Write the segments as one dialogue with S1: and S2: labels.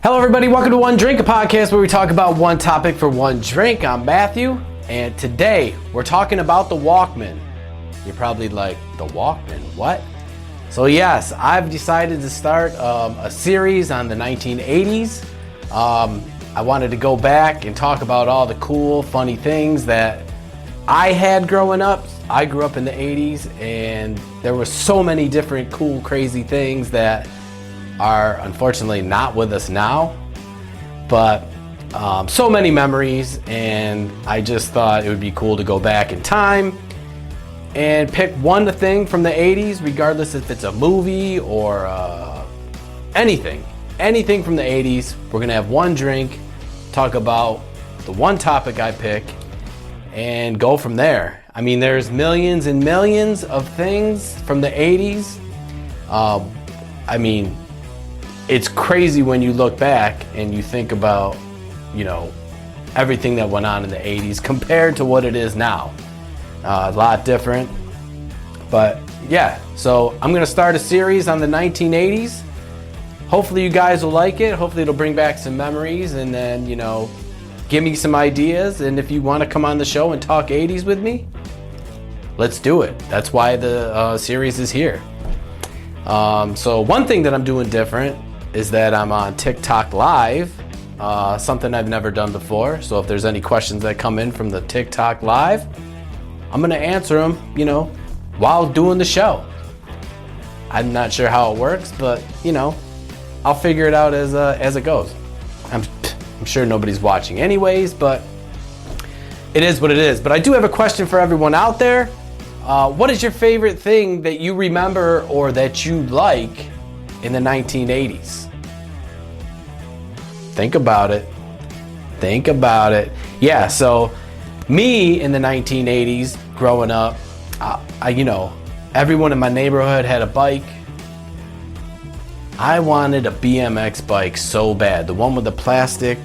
S1: Hello everybody, welcome to One Drink, a podcast where we talk about one topic for one drink. I'm Matthew, and today we're talking about the Walkman. You're probably like, the Walkman, what? So yes, I've decided to start a series on the 1980s. I wanted to go back and talk about all the cool, funny things that I had growing up. I grew up in the 80s, and there were so many different cool, crazy things that are unfortunately not with us now, but so many memories, and I just thought it would be cool to go back in time and pick one thing from the 80s, regardless if it's a movie or anything from the 80s. We're gonna have one drink, talk about the one topic I pick, and go from there. I mean, there's millions and millions of things from the 80s. I mean, it's crazy when you look back and you think about, you know, everything that went on in the 80s compared to what it is now. A lot different. But yeah, so I'm going to start a series on the 1980s. Hopefully you guys will like it. Hopefully it'll bring back some memories, and then, you know, give me some ideas. And if you want to come on the show and talk 80s with me, let's do it. That's why the series is here. So one thing that I'm doing different is that I'm on TikTok Live, something I've never done before. So if there's any questions that come in from the TikTok Live, I'm gonna answer them, you know, while doing the show. I'm not sure how it works, but you know, I'll figure it out as it goes. I'm sure nobody's watching anyways, but it is what it is. But I do have a question for everyone out there. What is your favorite thing that you remember or that you like in the 1980s? Think about it. Think about it. Yeah, so me in the 1980s, growing up, you know, everyone in my neighborhood had a bike. I wanted a BMX bike so bad. The one with the plastic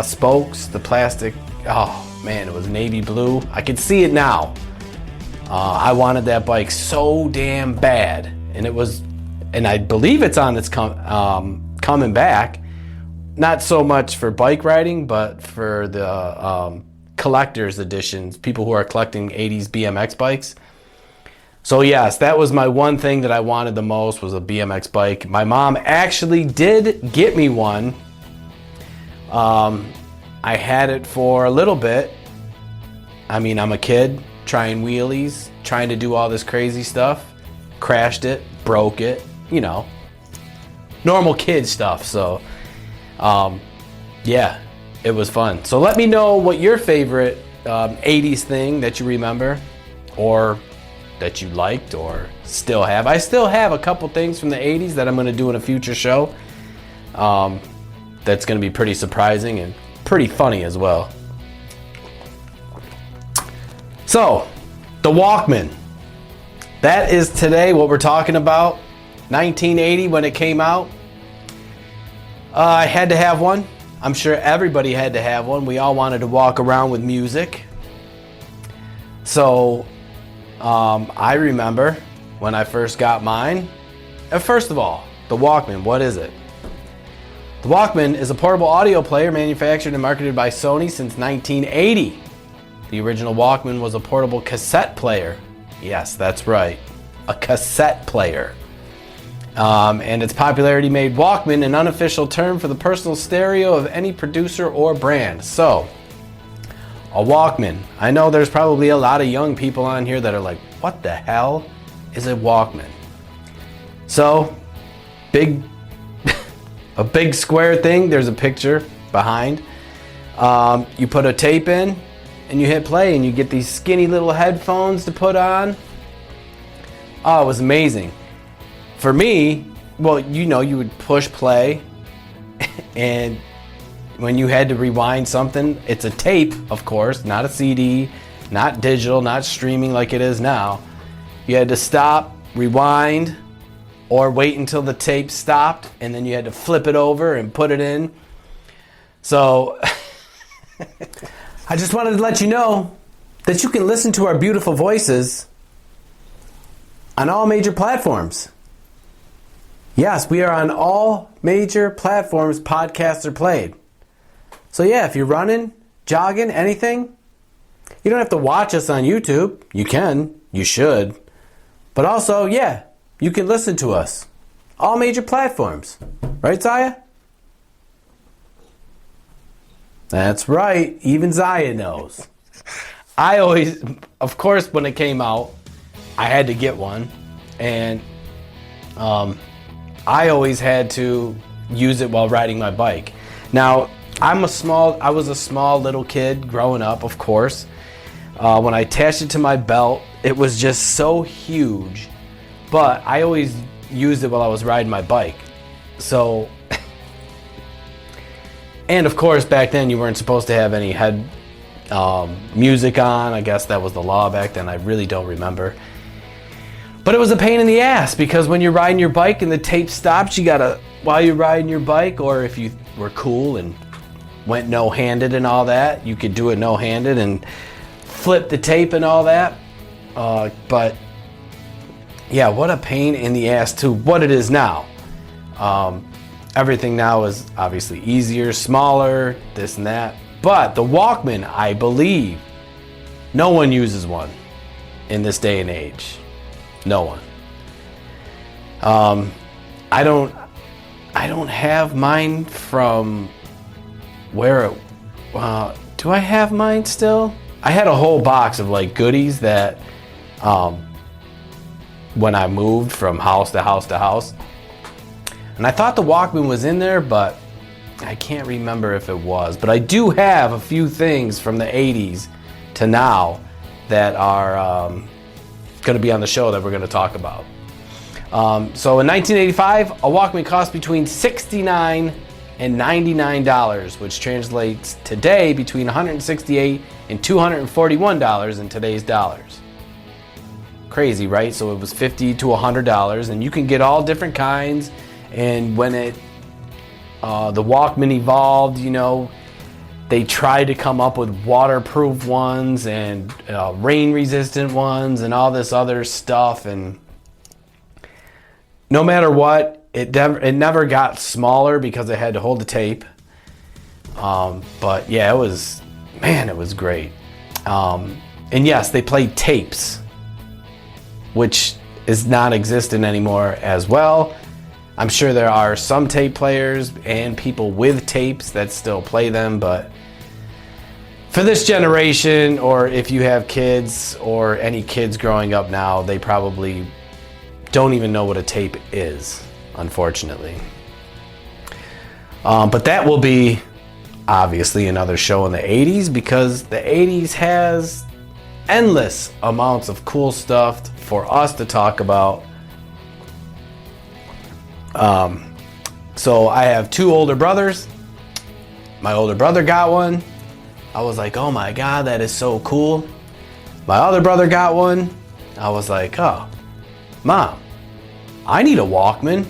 S1: spokes, the plastic, oh man, it was navy blue. I can see it now. I wanted that bike so damn bad, and I believe it's on its coming back. Not so much for bike riding, but for the collector's editions, people who are collecting 80s BMX bikes. So yes, that was my one thing that I wanted the most, was a BMX bike. My mom actually did get me one. I had it for a little bit. I mean, I'm a kid trying wheelies, trying to do all this crazy stuff. Crashed it, broke it, you know, normal kid stuff. So yeah, it was fun. So let me know what your favorite 80s thing that you remember, or that you liked, or still have. I still have a couple things from the 80s that I'm going to do in a future show. That's going to be pretty surprising and pretty funny as well. So, the Walkman. That is today what we're talking about. 1980 when it came out. I had to have one. I'm sure everybody had to have one. We all wanted to walk around with music. So, I remember when I first got mine. First of all, the Walkman, what is it? The Walkman is a portable audio player manufactured and marketed by Sony since 1980. The original Walkman was a portable cassette player. Yes, that's right, a cassette player. And its popularity made Walkman an unofficial term for the personal stereo of any producer or brand. So, a Walkman. I know there's probably a lot of young people on here that are like, what the hell is a Walkman? So, a big square thing, there's a picture behind. You put a tape in, and you hit play, and you get these skinny little headphones to put on. Oh, it was amazing. For me, well, you know, you would push play, and when you had to rewind something, it's a tape, of course, not a CD, not digital, not streaming like it is now. You had to stop, rewind, or wait until the tape stopped, and then you had to flip it over and put it in. So I just wanted to let you know that you can listen to our beautiful voices on all major platforms. Yes, we are on all major platforms podcasts are played. So yeah, if you're running, jogging, anything, you don't have to watch us on YouTube. You can, you should. But also, yeah, you can listen to us. All major platforms. Right, Zaya? That's right. Even Zaya knows. I always, of course, when it came out, I had to get one. And I always had to use it while riding my bike. Now, I was a small little kid growing up, of course. When I attached it to my belt, it was just so huge. But I always used it while I was riding my bike. So, and of course, back then you weren't supposed to have any head music on. I guess that was the law back then. I really don't remember. But it was a pain in the ass because when you're riding your bike and the tape stops, while you're riding your bike, or if you were cool and went no-handed and all that, you could do it no-handed and flip the tape and all that. But yeah, what a pain in the ass to what it is now. Everything now is obviously easier, smaller, this and that. But the Walkman, I believe, no one uses one in this day and age. No one. I don't have mine from where it, do I have mine still? I had a whole box of like goodies that when I moved from house to house to house. And I thought the Walkman was in there, but I can't remember if it was. But I do have a few things from the 80s to now that are going to be on the show that we're going to talk about. So in 1985, a Walkman cost between $69 and $99, which translates today between $168 and $241 in today's dollars. Crazy, right? So it was $50 to $100, and you can get all different kinds. And when the Walkman evolved, they tried to come up with waterproof ones and rain-resistant ones and all this other stuff. And no matter what, it never got smaller because it had to hold the tape. But yeah, it was great. And yes, they played tapes, which is non-existent anymore as well. I'm sure there are some tape players and people with tapes that still play them, but for this generation, or if you have kids or any kids growing up now, they probably don't even know what a tape is, unfortunately. But that will be obviously another show in the 80s, because the 80s has endless amounts of cool stuff for us to talk about. So I have two older brothers. My older brother got one. I was like, oh my God, that is so cool. My other brother got one. I was like, oh, Mom, I need a Walkman.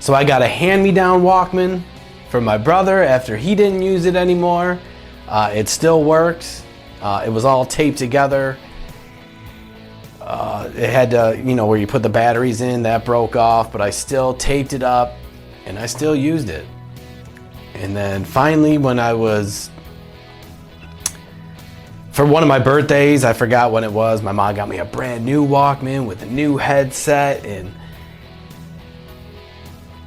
S1: So I got a hand-me-down Walkman from my brother after he didn't use it anymore. It still works. It was all taped together. It had to, where you put the batteries in, that broke off, but I still taped it up and I still used it. And then finally, when I was, for one of my birthdays, I forgot when it was, my mom got me a brand new Walkman with a new headset and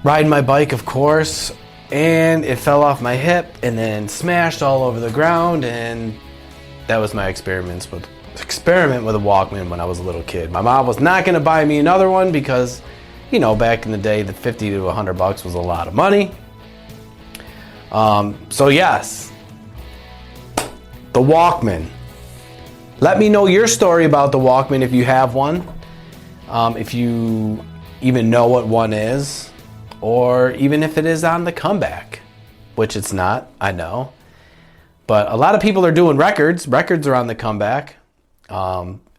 S1: riding my bike, of course, and it fell off my hip and then smashed all over the ground, and that was my experiment with a Walkman when I was a little kid. My mom was not going to buy me another one because, back in the day, the $50 to $100 was a lot of money. So yes, the Walkman. Let me know your story about the Walkman if you have one. If you even know what one is, or even if it is on the comeback, which it's not, I know. But a lot of people are doing records. Records are on the comeback.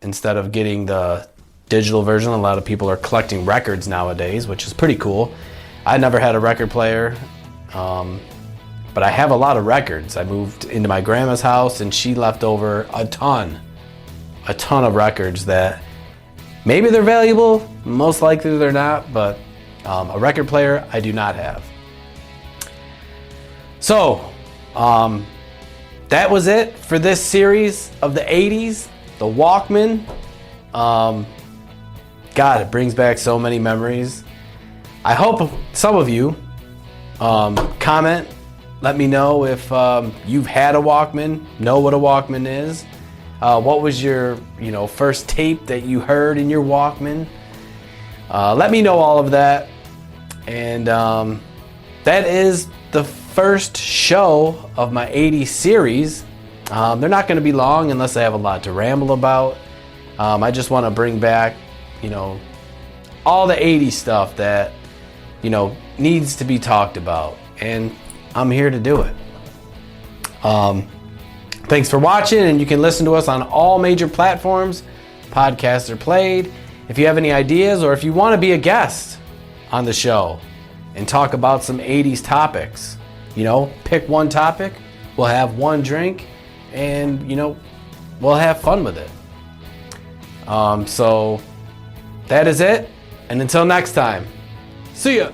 S1: Instead of getting the digital version, a lot of people are collecting records nowadays, which is pretty cool. I never had a record player, but I have a lot of records. I moved into my grandma's house and she left over a ton of records that maybe they're valuable, most likely they're not, but A record player, I do not have. So, that was it for this series of the 80s, the Walkman. God, it brings back so many memories. I hope some of you comment. Let me know if you've had a Walkman, know what a Walkman is. What was your first tape that you heard in your Walkman? Let me know all of that. And that is the first show of my 80s series. They're not going to be long unless I have a lot to ramble about. I just want to bring back, all the 80s stuff that, needs to be talked about. And I'm here to do it. Thanks for watching, and you can listen to us on all major platforms. Podcasts are played. If you have any ideas, or if you want to be a guest on the show and talk about some 80s topics, pick one topic, we'll have one drink, and we'll have fun with it. So that is it, and until next time, see ya.